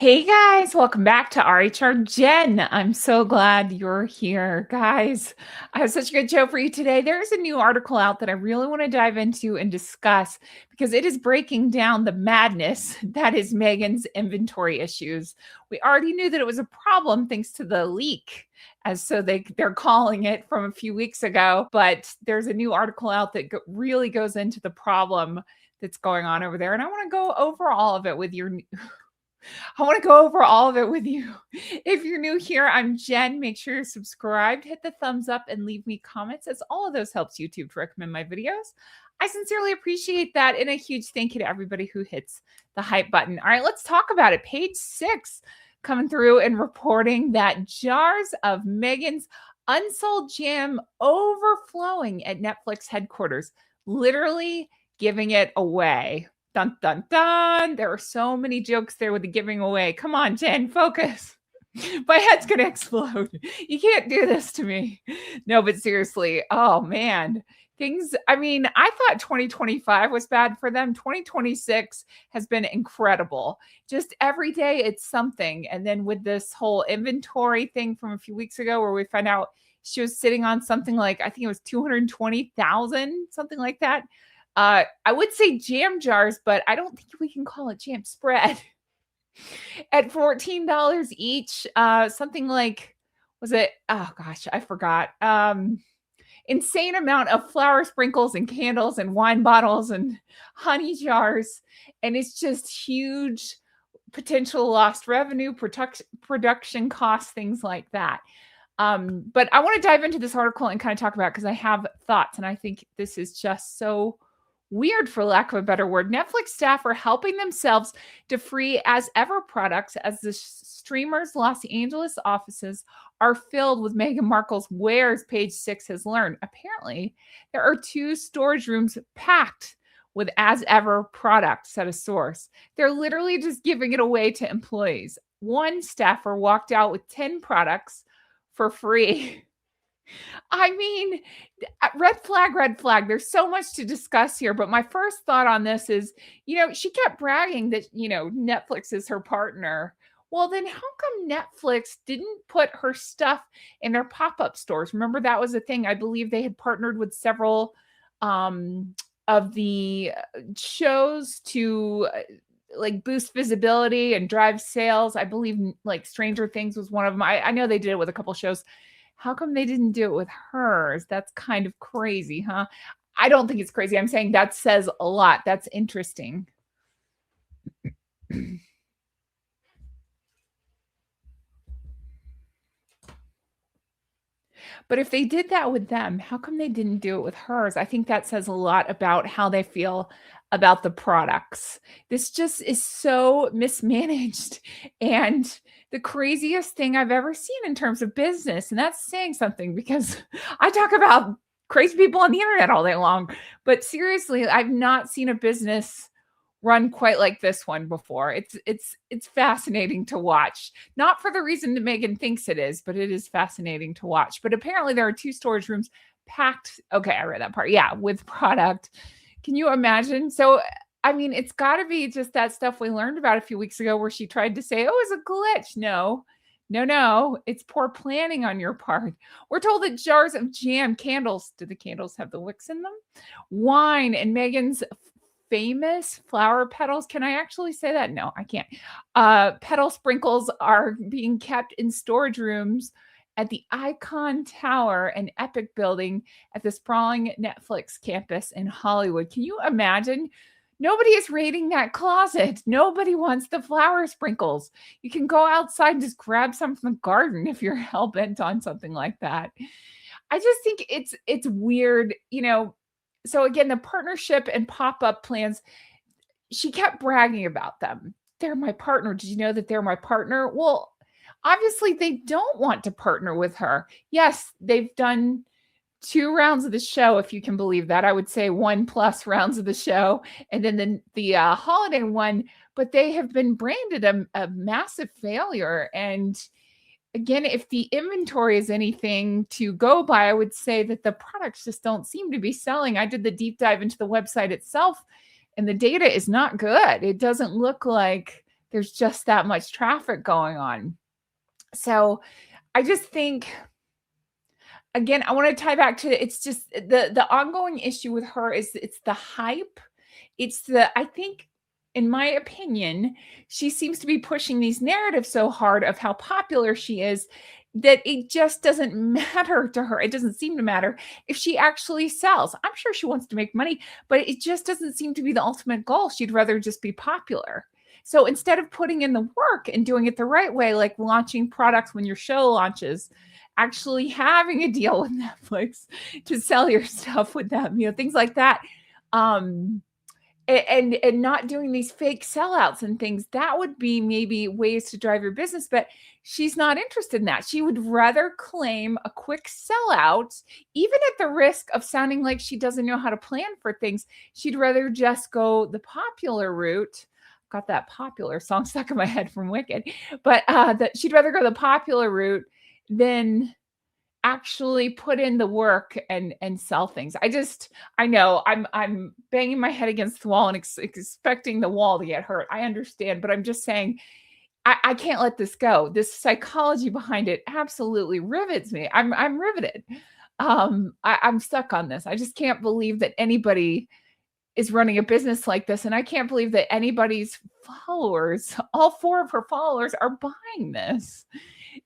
Hey guys, welcome back to rhrjen. I'm so glad you're here, guys. I have such a good show for you today. There's a new article out that I really want to dive into and discuss because it is breaking down the madness that is Meghan's inventory issues. We already knew that it was a problem thanks to the leak, as so they're calling it, from a few weeks ago. But there's a new article out that really goes into the problem that's going on over there, and I want to go over all of it with you. I want to go over all of it with you. If you're new here, I'm Jen. Make sure you're subscribed, hit the thumbs up, and leave me comments, as all of those helps YouTube to recommend my videos. I sincerely appreciate that, and a huge thank you to everybody who hits the hype button. All right, let's talk about it. Page 6 coming through and reporting that jars of Meghan's unsold jam overflowing at Netflix headquarters, literally giving it away. Dun, dun, dun. There are so many jokes there with the giving away. Come on, Jen, focus. My head's going to explode. You can't do this to me. No, but seriously, oh man. I thought 2025 was bad for them. 2026 has been incredible. Just every day it's something. And then with this whole inventory thing from a few weeks ago, where we found out she was sitting on something like, I think it was 220,000, something like that. I would say jam jars, but I don't think we can call it jam spread. At $14 each, something like, was it? Oh gosh, I forgot. Insane amount of flower sprinkles and candles and wine bottles and honey jars. And it's just huge potential lost revenue, production costs, things like that. But I want to dive into this article and kind of talk about it because I have thoughts, and I think this is just so weird, for lack of a better word. Netflix staff are helping themselves to free as ever products as the streamer's Los Angeles offices are filled with Meghan Markle's wares, page 6 has learned. Apparently, there are 2 storage rooms packed with as ever products, said a source. They're literally just giving it away to employees. One staffer walked out with 10 products for free. I mean, red flag, red flag. There's so much to discuss here. But my first thought on this is, she kept bragging that, Netflix is her partner. Well, then how come Netflix didn't put her stuff in their pop-up stores? Remember, that was a thing. I believe they had partnered with several of the shows to like boost visibility and drive sales. I believe like Stranger Things was one of them. I know they did it with a couple shows. How come they didn't do it with hers? That's kind of crazy, huh? I don't think it's crazy. I'm saying that says a lot. That's interesting. But if they did that with them, how come they didn't do it with hers? I think that says a lot about how they feel about the products. This just is so mismanaged and the craziest thing I've ever seen in terms of business. And that's saying something because I talk about crazy people on the internet all day long. But seriously, I've not seen a business run quite like this one before. It's fascinating to watch. Not for the reason that Meghan thinks it is, but it is fascinating to watch. But apparently there are 2 storage rooms packed. Okay, I read that part. Yeah, with product. Can you imagine? So, I mean, it's got to be just that stuff we learned about a few weeks ago where she tried to say, oh, it's a glitch. No, it's poor planning on your part. We're told that jars of jam, candles, do the candles have the wicks in them? Wine, and Meghan's famous flower petals. Can I actually say that? No, I can't. Petal sprinkles are being kept in storage rooms at the Icon Tower, an epic building at the sprawling Netflix campus in Hollywood. Can you imagine? Nobody is raiding that closet. Nobody wants the flower sprinkles. You can go outside and just grab some from the garden if you're hell-bent on something like that. I just think it's weird, So again, the partnership and pop-up plans, she kept bragging about them. They're my partner. Did you know that they're my partner? Well, obviously they don't want to partner with her. Yes, they've done 2 rounds of the show, if you can believe that. I would say 1+ rounds of the show, and then the holiday one, but they have been branded a massive failure. And again, if the inventory is anything to go by, I would say that the products just don't seem to be selling. I did the deep dive into the website itself, and the data is not good. It doesn't look like there's just that much traffic going on. So I just think, again, I want to tie back to, it's just the ongoing issue with her is it's the hype. It's the, I think, in my opinion, she seems to be pushing these narratives so hard of how popular she is that it just doesn't matter to her. It doesn't seem to matter if she actually sells. I'm sure she wants to make money, but it just doesn't seem to be the ultimate goal. She'd rather just be popular. So instead of putting in the work and doing it the right way, like launching products when your show launches, actually having a deal with Netflix to sell your stuff with them, things like that. And not doing these fake sellouts and things, that would be maybe ways to drive your business. But she's not interested in that. She would rather claim a quick sellout, even at the risk of sounding like she doesn't know how to plan for things. She'd rather just go the popular route. Got that popular song stuck in my head from Wicked, but that she'd rather go the popular route than actually put in the work and sell things. I know I'm banging my head against the wall and expecting the wall to get hurt. I understand, but I'm just saying I can't let this go. This psychology behind it absolutely rivets me. I'm riveted. I'm stuck on this. I just can't believe that anybody is running a business like this, and I can't believe that anybody's followers, all 4 of her followers, are buying this.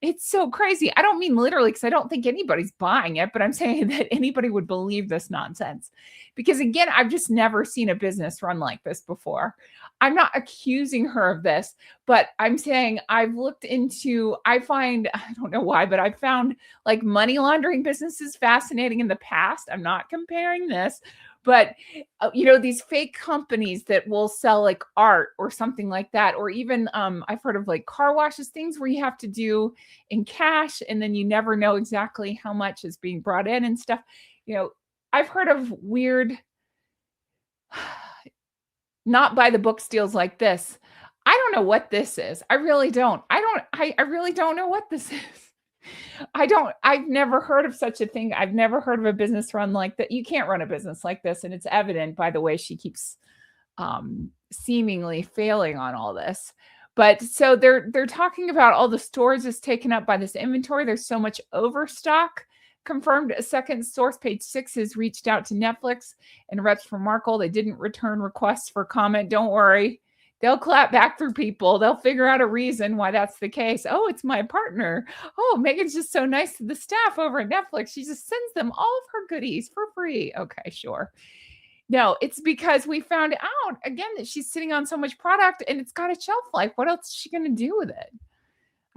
It's so crazy. I don't mean literally, because I don't think anybody's buying it, but I'm saying that anybody would believe this nonsense. Because again, I've just never seen a business run like this before. I'm not accusing her of this, but I'm saying I've looked into, I don't know why, but I found like money laundering businesses fascinating in the past. I'm not comparing this, but these fake companies that will sell like art or something like that, or even I've heard of like car washes, things where you have to do in cash and then you never know exactly how much is being brought in and stuff. I've heard of weird, not by the book deals like this. I don't know what this is. I really don't. I really don't know what this is. I've never heard of such a thing. I've never heard of a business run like that. You can't run a business like this. And it's evident by the way she keeps seemingly failing on all this. But so they're talking about all the storage is taken up by this inventory. There's so much overstock. Confirmed a second source, page 6, has reached out to Netflix and reps from Markle. They didn't return requests for comment. Don't worry. They'll clap back through people. They'll figure out a reason why that's the case. Oh, it's my partner. Oh, Meghan's just so nice to the staff over at Netflix. She just sends them all of her goodies for free. Okay, sure. No, it's because we found out, again, that she's sitting on so much product and it's got a shelf life. What else is she going to do with it?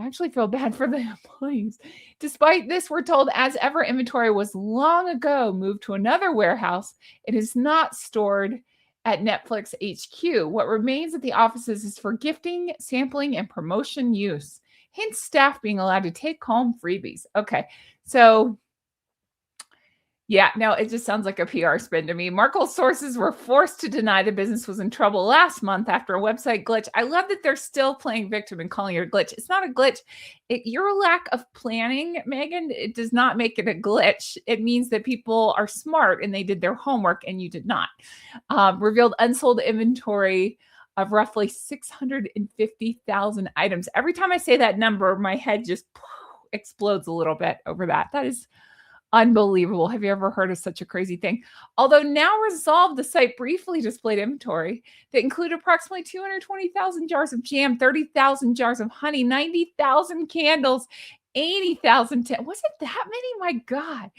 I actually feel bad for the employees. Despite this, we're told as ever, inventory was long ago moved to another warehouse. It is not stored at Netflix HQ. What remains at the offices is for gifting, sampling, and promotion use. Hence, staff being allowed to take home freebies. Okay, so yeah, no, it just sounds like a PR spin to me. Markle's sources were forced to deny the business was in trouble last month after a website glitch. I love that they're still playing victim and calling it a glitch. It's not a glitch. Your lack of planning, Meghan, it does not make it a glitch. It means that people are smart and they did their homework and you did not. Revealed unsold inventory of roughly 650,000 items. Every time I say that number, my head just explodes a little bit over that. That is unbelievable. Have you ever heard of such a crazy thing? Although now resolved, the site briefly displayed inventory that included approximately 220,000 jars of jam, 30,000 jars of honey, 90,000 candles, 80,000 was it that many? My God.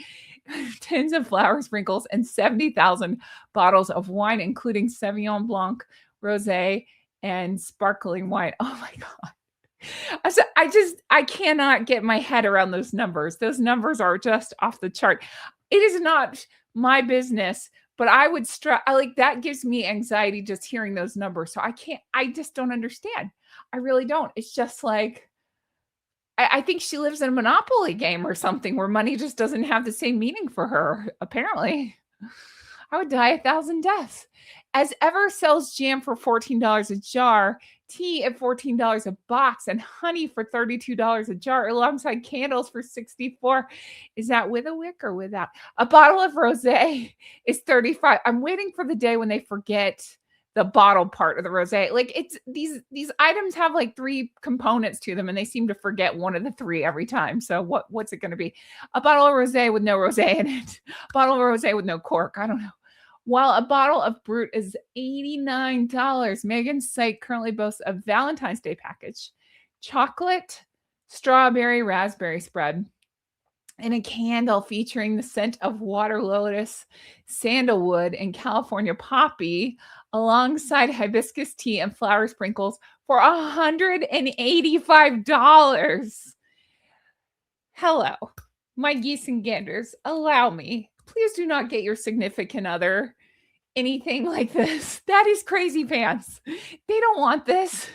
Tins of flour sprinkles and 70,000 bottles of wine, including Sauvignon Blanc, Rosé, and sparkling wine. Oh my God. I cannot get my head around those numbers. Those numbers are just off the chart. It is not my business, but I would like that gives me anxiety just hearing those numbers. So I just don't understand. I really don't. It's just like, I think she lives in a Monopoly game or something where money just doesn't have the same meaning for her, apparently. I would die 1,000 deaths. As ever sells jam for $14 a jar, tea at $14 a box, and honey for $32 a jar, alongside candles for $64. Is that with a wick or without? A bottle of rosé is $35. I'm waiting for the day when they forget the bottle part of the rosé. Like it's these items have like 3 components to them and they seem to forget one of the 3 every time. So what's it going to be? A bottle of rosé with no rosé in it. A bottle of rosé with no cork. I don't know. While a bottle of Brut is $89, Meghan's site currently boasts a Valentine's Day package, chocolate, strawberry, raspberry spread, and a candle featuring the scent of water lotus, sandalwood, and California poppy, alongside hibiscus tea and flower sprinkles for $185. Hello, my geese and ganders, allow me. Please do not get your significant other anything like this. That is crazy pants. They don't want this.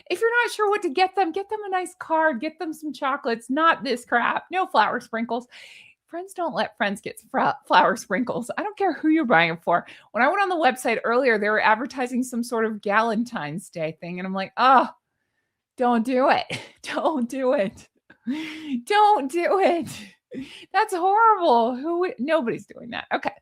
If you're not sure what to get them a nice card, get them some chocolates, not this crap. No flower sprinkles. Friends don't let friends get flower sprinkles. I don't care who you're buying them for. When I went on the website earlier, they were advertising some sort of Galentine's Day thing. And I'm like, oh, don't do it. Don't do it. Don't do it. That's horrible. Nobody's doing that. Okay.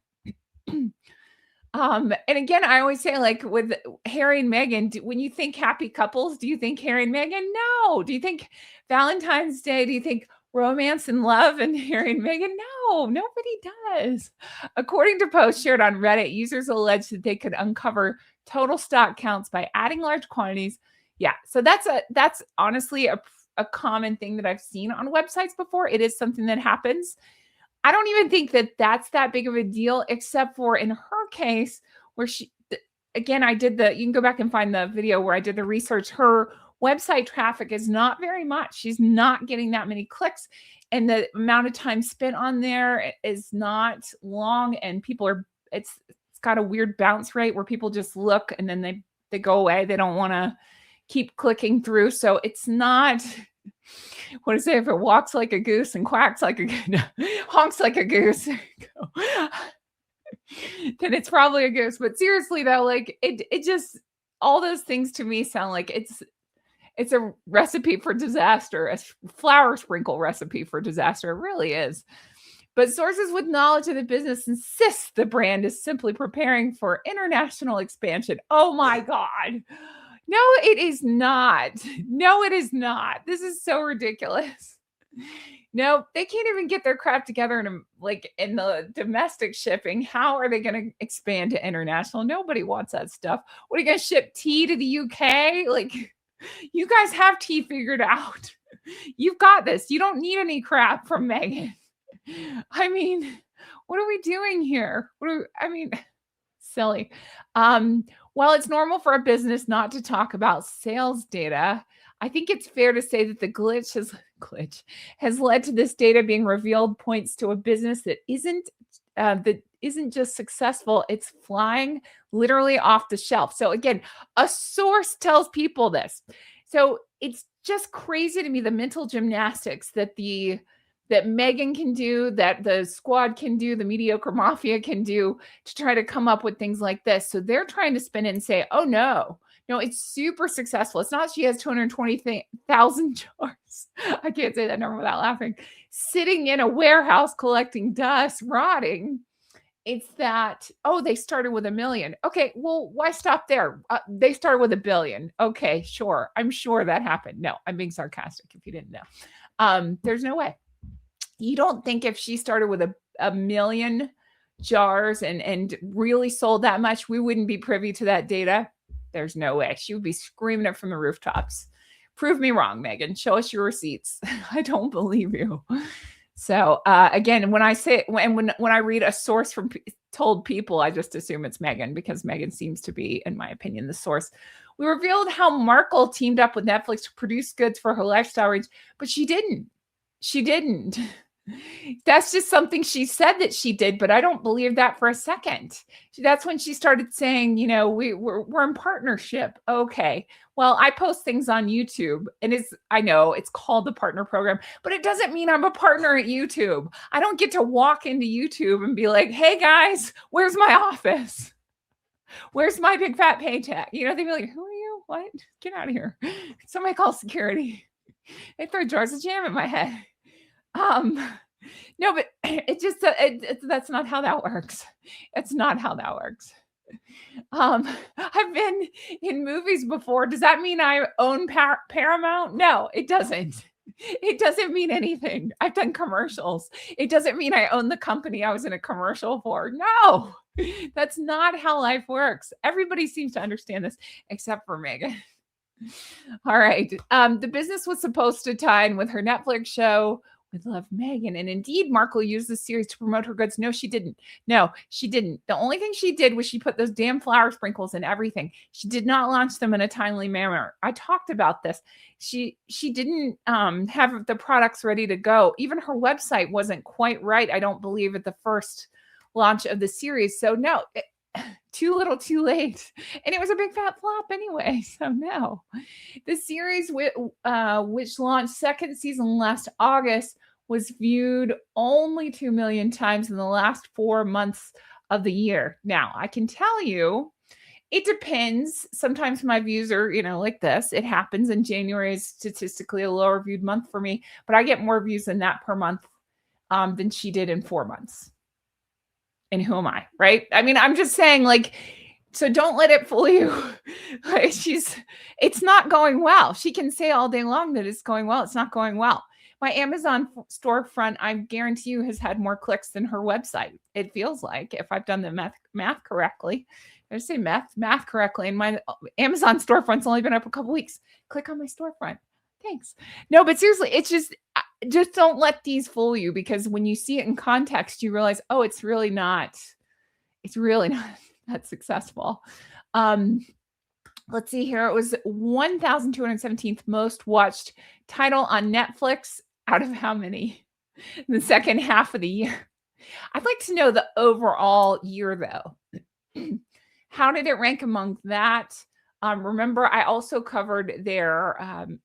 And again, I always say, like with Harry and Meghan, when you think happy couples, do you think Harry and Meghan? No. Do you think Valentine's Day? Do you think romance and love and Harry and Meghan? No, nobody does. According to posts shared on Reddit, users alleged that they could uncover total stock counts by adding large quantities. Yeah, so that's honestly a common thing that I've seen on websites before. It is something that happens. I don't even think that that's that big of a deal, except for in her case where again, you can go back and find the video where I did the research. Her website traffic is not very much. She's not getting that many clicks. And the amount of time spent on there is not long. And it's got a weird bounce rate where people just look and then they go away. They don't want to keep clicking through. So it's not... What to say, if it walks like a goose and quacks like a honks like a goose, then it's probably a goose. But seriously though, like it just, all those things to me sound like it's a recipe for disaster, a flower sprinkle recipe for disaster. It really is. But sources with knowledge of the business insist the brand is simply preparing for international expansion. Oh my God. No, it is not. No, it is not. This is so ridiculous. No, they can't even get their crap together in the domestic shipping. How are they going to expand to international? Nobody wants that stuff. What are you going to ship tea to the UK? Like, you guys have tea figured out. You've got this. You don't need any crap from Meghan. I mean, what are we doing here? Silly. While it's normal for a business not to talk about sales data, I think it's fair to say that the glitch has led to this data being revealed points to a business that isn't just successful, it's flying literally off the shelf. So again, a source tells people this. So it's just crazy to me, the mental gymnastics that Meghan can do, that the squad can do, the mediocre mafia can do to try to come up with things like this. So they're trying to spin it and say, oh no, it's super successful. It's not she has 220,000 jars. I can't say that number without laughing. Sitting in a warehouse collecting dust, rotting. It's that, they started with 1 million. Okay, well, why stop there? They started with 1 billion. Okay, sure. I'm sure that happened. No, I'm being sarcastic if you didn't know. There's no way. You don't think if she started with a million jars and really sold that much, we wouldn't be privy to that data? There's no way. She would be screaming it from the rooftops. Prove me wrong, Meghan. Show us your receipts. I don't believe you. So again, when I say when I read a source from told people, I just assume it's Meghan, because Meghan seems to be, in my opinion, the source. We revealed how Markle teamed up with Netflix to produce goods for her lifestyle range, but she didn't. She didn't. That's just something she said that she did, but I don't believe that for a second. That's when she started saying, we're in partnership. Okay. Well, I post things on YouTube, and I know it's called the partner program, but it doesn't mean I'm a partner at YouTube. I don't get to walk into YouTube and be like, hey guys, where's my office? Where's my big fat paycheck? They'd be like, who are you? What? Get out of here. Somebody call security. They throw jars of jam at my head. No, but it just, that's not how that works. It's not how that works. I've been in movies before. Does that mean I own Paramount? No, it doesn't. It doesn't mean anything. I've done commercials. It doesn't mean I own the company I was in a commercial for. No, that's not how life works. Everybody seems to understand this except for Meghan. All right. The business was supposed to tie in with her Netflix show with Love Meghan. And indeed, Markle used the series to promote her goods. No, she didn't. No, she didn't. The only thing she did was she put those damn flower sprinkles in everything. She did not launch them in a timely manner. I talked about this. She didn't have the products ready to go. Even her website wasn't quite right, I don't believe, at the first launch of the series. So no, too little, too late. And it was a big fat flop anyway. So no. The series, which launched second season last August, was viewed only 2 million times in the last 4 months of the year. Now, I can tell you, it depends. Sometimes my views are, like this. It happens, and January is statistically a lower viewed month for me, but I get more views than that per month than she did in 4 months. And who am I, right? I mean, I'm just saying, so don't let it fool you. It's not going well. She can say all day long that it's going well. It's not going well. My Amazon storefront, I guarantee you, has had more clicks than her website. It feels like, if I've done the math correctly. I say math correctly. And my Amazon storefront's only been up a couple weeks. Click on my storefront. Thanks. No, but seriously, it's just don't let these fool you, because when you see it in context, you realize, oh, it's really not that successful. Let's see here. It was 1,217th most watched title on Netflix out of how many? In the second half of the year. I'd like to know the overall year, though. How did it rank among that? Remember, I also covered their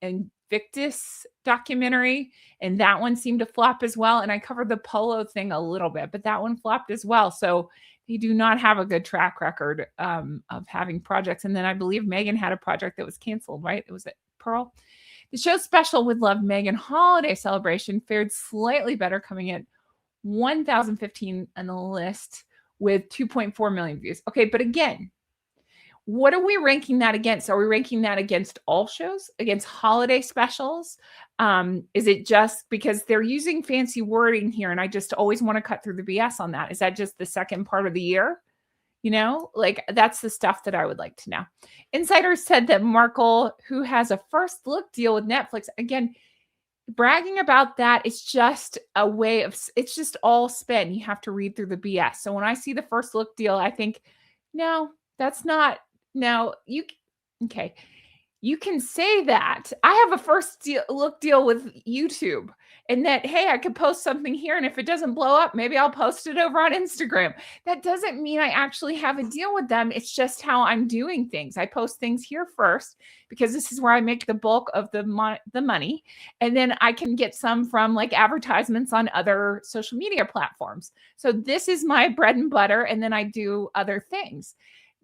Invictus documentary, and that one seemed to flop as well. And I covered the polo thing a little bit, but that one flopped as well. So they do not have a good track record of having projects. And then I believe Meghan had a project that was canceled, right? It was at Pearl. The show's special with Love Meghan holiday celebration fared slightly better, coming at 1,015 on the list with 2.4 million views. Okay, but again, what are we ranking that against? Are we ranking that against all shows, against holiday specials? Is it just because they're using fancy wording here, and I just always want to cut through the BS on that? Is that just the second part of the year? That's the stuff that I would like to know. Insiders said that Markle, who has a first look deal with Netflix, again, bragging about that is just a way of, it's just all spin. You have to read through the BS. So when I see the first look deal, I think, no, that's not. Now, okay, you can say that. I have a first look deal with YouTube, and that, hey, I could post something here, and if it doesn't blow up, maybe I'll post it over on Instagram. That doesn't mean I actually have a deal with them. It's just how I'm doing things. I post things here first because this is where I make the bulk of the money, and then I can get some from advertisements on other social media platforms. So this is my bread and butter, and then I do other things.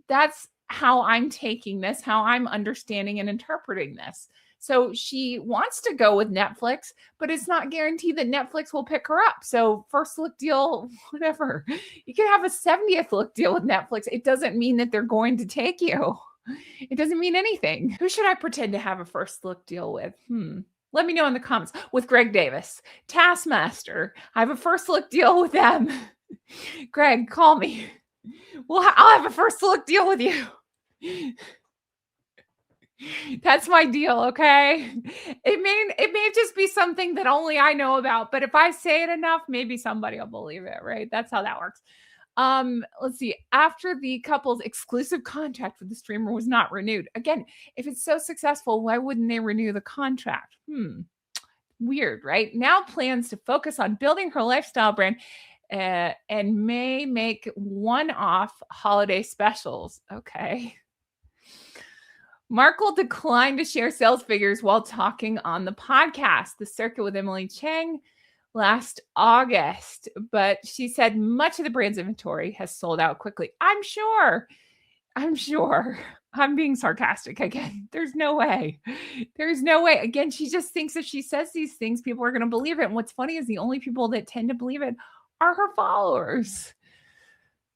That's how I'm taking this, how I'm understanding and interpreting this. So she wants to go with Netflix, but it's not guaranteed that Netflix will pick her up. So first look deal, whatever. You can have a 70th look deal with Netflix. It doesn't mean that they're going to take you. It doesn't mean anything. Who should I pretend to have a first look deal with? Let me know in the comments. With Greg Davis, Taskmaster. I have a first look deal with them. Greg, call me. Well, I'll have a first look deal with you. That's my deal, okay? It may just be something that only I know about, but if I say it enough, maybe somebody will believe it, right? That's how that works. Let's see. After the couple's exclusive contract with the streamer was not renewed. Again, if it's so successful, why wouldn't they renew the contract? Weird, right? Now plans to focus on building her lifestyle brand and may make one-off holiday specials. Okay. Markle declined to share sales figures while talking on the podcast, The Circuit with Emily Chang, last August. But she said much of the brand's inventory has sold out quickly. I'm sure. I'm being sarcastic again. There's no way. Again, she just thinks if she says these things, people are going to believe it. And what's funny is the only people that tend to believe it are her followers.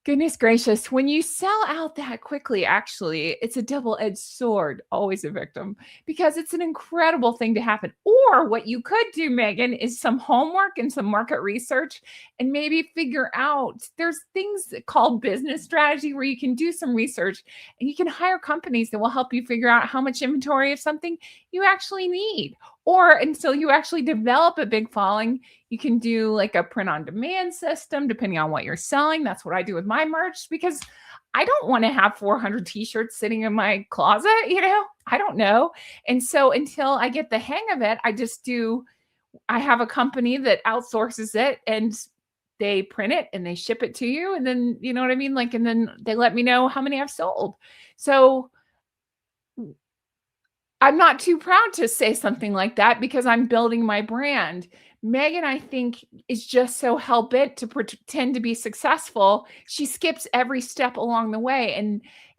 Goodness gracious. When you sell out that quickly, actually, it's a double-edged sword, always a victim, because it's an incredible thing to happen. Or what you could do, Megan, is some homework and some market research and maybe figure out there's things called business strategy where you can do some research and you can hire companies that will help you figure out how much inventory of something you actually need. Or until you actually develop a big following, you can do like a print on demand system, depending on what you're selling. That's what I do with my merch because I don't want to have 400 t-shirts sitting in my closet, I don't know. And so until I get the hang of it, I have a company that outsources it and they print it and they ship it to you. And then, you know what I mean? Like, and then they let me know how many I've sold. So I'm not too proud to say something like that because I'm building my brand. Meghan, I think, is just so hell-bent to pretend to be successful. She skips every step along the way.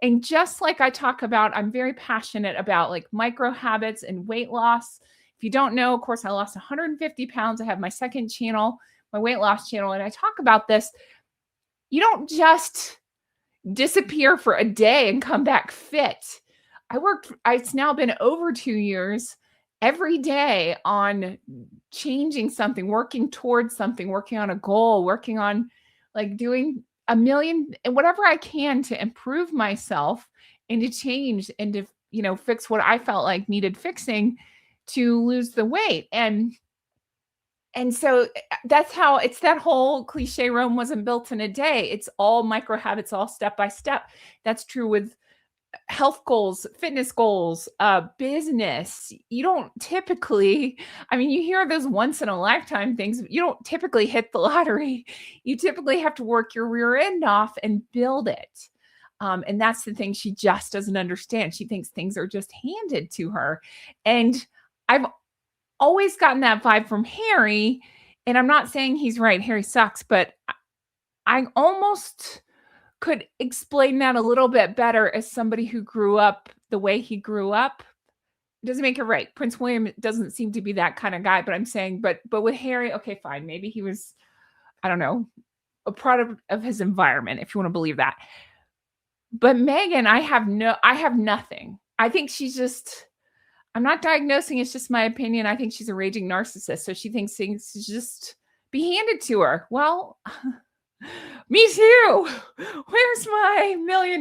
And just like I talk about, I'm very passionate about like micro habits and weight loss. If you don't know, of course, I lost 150 pounds. I have my second channel, my weight loss channel, and I talk about this. You don't just disappear for a day and come back fit. It's now been over 2 years every day on changing something, working towards something, working on a goal, working on like doing a million and whatever I can to improve myself and to change and to, fix what I felt like needed fixing to lose the weight. And so that's how it's that whole cliche Rome wasn't built in a day. It's all micro habits, all step by step. That's true with health goals, fitness goals, business. You don't typically, you hear those once in a lifetime things. You don't typically hit the lottery. You typically have to work your rear end off and build it. And that's the thing she just doesn't understand. She thinks things are just handed to her. And I've always gotten that vibe from Harry. And I'm not saying he's right. Harry sucks, but I almost could explain that a little bit better as somebody who grew up the way he grew up. It doesn't make it right. Prince William doesn't seem to be that kind of guy, but I'm saying, but with Harry, okay, fine. Maybe he was, I don't know, a product of his environment, if you want to believe that. But Meghan, I have nothing. I think she's just, I'm not diagnosing, it's just my opinion. I think she's a raging narcissist. So she thinks things just be handed to her. Well, me too. Where's my $1 million,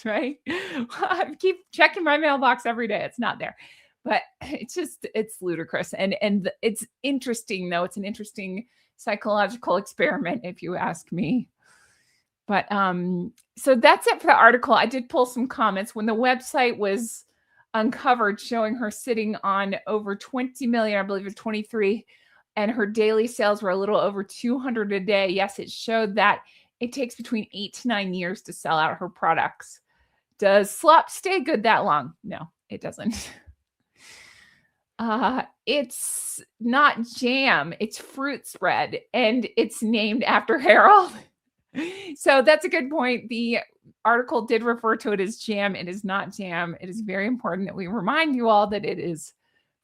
right? I keep checking my mailbox every day. It's not there. But it's ludicrous. And it's interesting, though. It's an interesting psychological experiment, if you ask me. But so that's it for the article. I did pull some comments. When the website was uncovered showing her sitting on over 20 million, I believe it's 23, and her daily sales were a little over 200 a day. Yes, it showed that it takes between 8 to 9 years to sell out her products. Does slop stay good that long? No, it doesn't. It's not jam, it's fruit spread, and it's named after Harold. So that's a good point. The article did refer to it as jam. It is not jam. It is very important that we remind you all that it is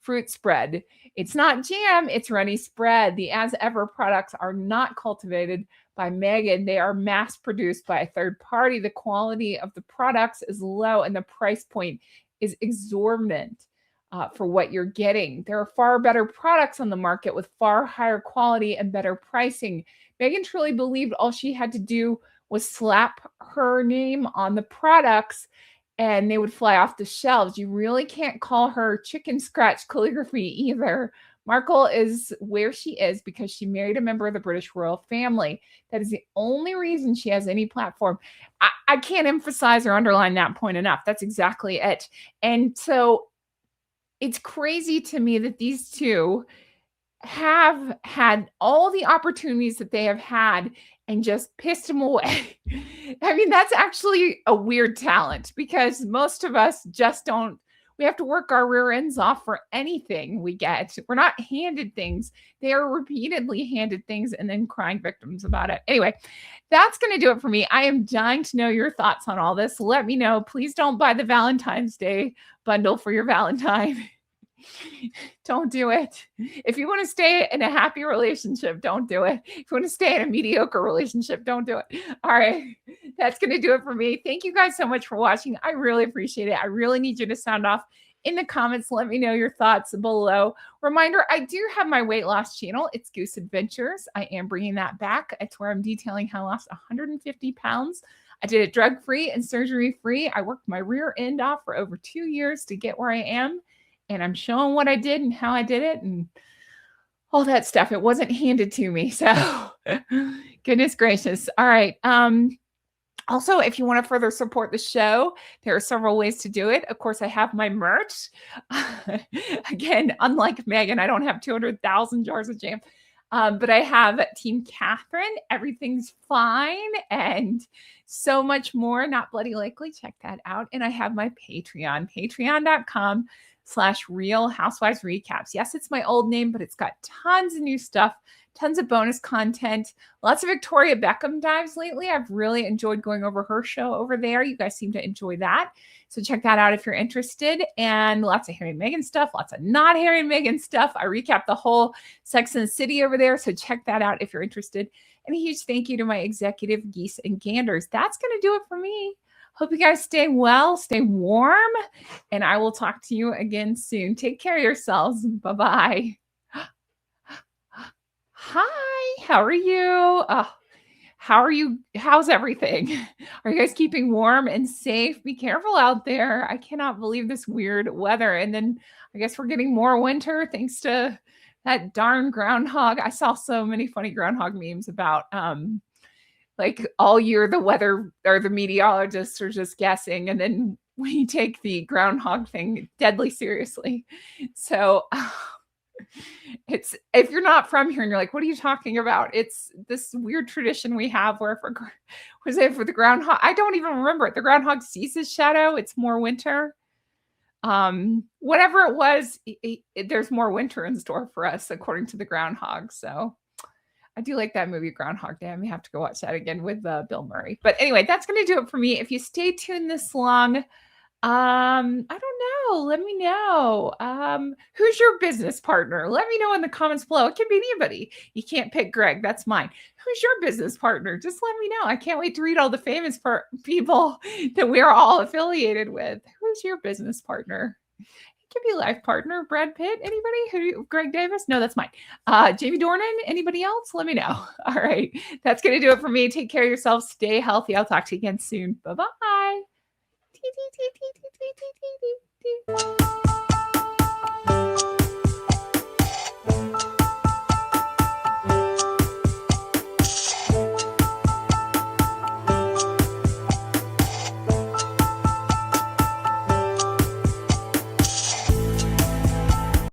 fruit spread. It's not jam, it's runny spread. The As Ever products are not cultivated by Meghan. They are mass produced by a third party. The quality of the products is low and the price point is exorbitant for what you're getting. There are far better products on the market with far higher quality and better pricing. Meghan truly believed all she had to do was slap her name on the products and they would fly off the shelves. You really can't call her chicken scratch calligraphy either. Markle is where she is because she married a member of the British royal family. That is the only reason she has any platform. I can't emphasize or underline that point enough. That's exactly it. And so it's crazy to me that these two have had all the opportunities that they have had and just pissed them away. That's actually a weird talent because most of us just don't, we have to work our rear ends off for anything we get. We're not handed things. They are repeatedly handed things and then crying victims about it. Anyway, that's going to do it for me. I am dying to know your thoughts on all this. Let me know. Please don't buy the Valentine's Day bundle for your Valentine. Don't do it. If you want to stay in a happy relationship, don't do it. If you want to stay in a mediocre relationship, don't do it. All right. That's going to do it for me. Thank you guys so much for watching. I really appreciate it. I really need you to sound off in the comments. Let me know your thoughts below. Reminder, I do have my weight loss channel. It's Goose Adventures. I am bringing that back. It's where I'm detailing how I lost 150 pounds. I did it drug-free and surgery-free. I worked my rear end off for over 2 years to get where I am. And I'm showing what I did and how I did it and all that stuff. It wasn't handed to me. So goodness gracious. All right. Also, if you want to further support the show, there are several ways to do it. Of course, I have my merch. Again, unlike Meghan, I don't have 200,000 jars of jam. But I have Team Catherine, Everything's Fine, and so much more. Not Bloody Likely. Check that out. And I have my Patreon, patreon.com/Real Housewives Recaps. Yes, it's my old name, but it's got tons of new stuff, tons of bonus content, lots of Victoria Beckham dives lately. I've really enjoyed going over her show over there. You guys seem to enjoy that. So check that out if you're interested. And lots of Harry and Meghan stuff, lots of not Harry and Meghan stuff. I recap the whole Sex and the City over there. So check that out if you're interested. And a huge thank you to my executive geese and ganders. That's going to do it for me. Hope you guys stay well, stay warm, and I will talk to you again soon. Take care of yourselves. Bye-bye. Hi, how are you? How are you? How's everything? Are you guys keeping warm and safe? Be careful out there. I cannot believe this weird weather. And then I guess we're getting more winter thanks to that darn groundhog. I saw so many funny groundhog memes about like all year the weather or the meteorologists are just guessing. And then we take the groundhog thing deadly seriously. So it's, if you're not from here and you're like, what are you talking about? It's this weird tradition we have where for the groundhog, I don't even remember it. The groundhog sees his shadow. It's more winter. Whatever it was, there's more winter in store for us according to the groundhog. So I do like that movie Groundhog Day. I may have to go watch that again with Bill Murray. But anyway, that's going to do it for me. If you stay tuned this long, I don't know. Let me know. Who's your business partner? Let me know in the comments below. It can be anybody. You can't pick Greg. That's mine. Who's your business partner? Just let me know. I can't wait to read all the famous people that we're all affiliated with. Who's your business partner? It could be life partner. Brad Pitt. Anybody? Greg Davis? No, that's mine. Jamie Dornan? Anybody else? Let me know. All right. That's going to do it for me. Take care of yourself. Stay healthy. I'll talk to you again soon. Bye-bye.